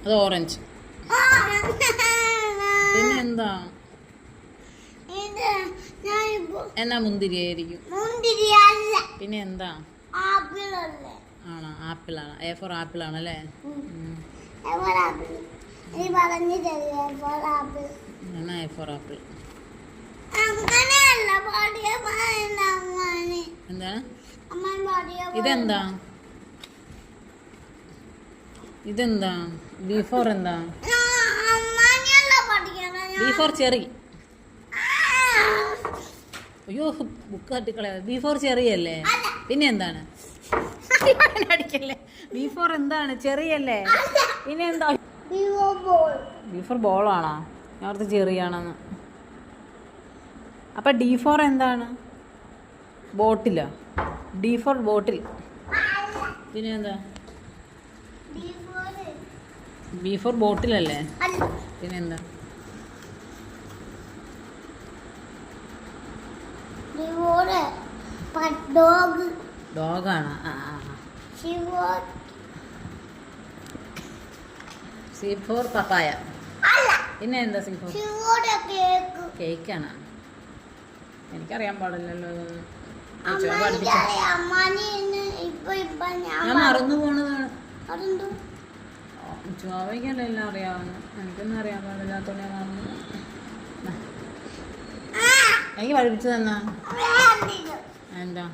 അത് ഓറഞ്ച്. പിന്നെ എന്താ? എന്നാ മുന്തിരിയായിരിക്കും. പിന്നെ എന്താ? ആണോ? ആപ്പിളാണ്. എ ഫോർ ആപ്പിൾ ആണല്ലേ? എന്നാ എ ഫോർ ആപ്പിൾ. എന്താണ് ഇതെന്താ? ഇതെന്താ? ബി ഫോർ എന്താ? B for cherry. അയ്യോ ബുക്ക് തട്ടിക്കളയാ. ബി ഫോർ ചെറിയല്ലേ? പിന്നെ എന്താണ്? അടിക്കല്ലേ. ബി ഫോർ എന്താണ്? ചെറിയല്ലേ? പിന്നെ എന്താ? ബി ഫോർ ബോളാണോ? ഞാൻ ഓർത്ത് ചെറിയാണെന്ന്. അപ്പൊ ഡി ഫോർ എന്താണ്? ബോട്ടിലോ? D for bottle. പിന്നെ എന്താ? ബി ഫോർ ബോട്ടിലല്ലേ? പിന്നെ എന്താ? ഡോഗാണോ? C for papaya. പിന്നെ എന്താ സി ഫോർ? കേക്കാണോ? എനിക്കറിയാൻ പാടില്ലല്ലോ. ഞാൻ മറന്നു പോണതാണ്. ചോദിക്കല്ലോ എല്ലാം അറിയാവുന്ന. എനിക്കൊന്നും അറിയാൻ പാടില്ലാത്തോണ്ട് ഞാൻ മറന്നു. എനിക്ക് പഠിപ്പിച്ചു തന്നാ എന്താ?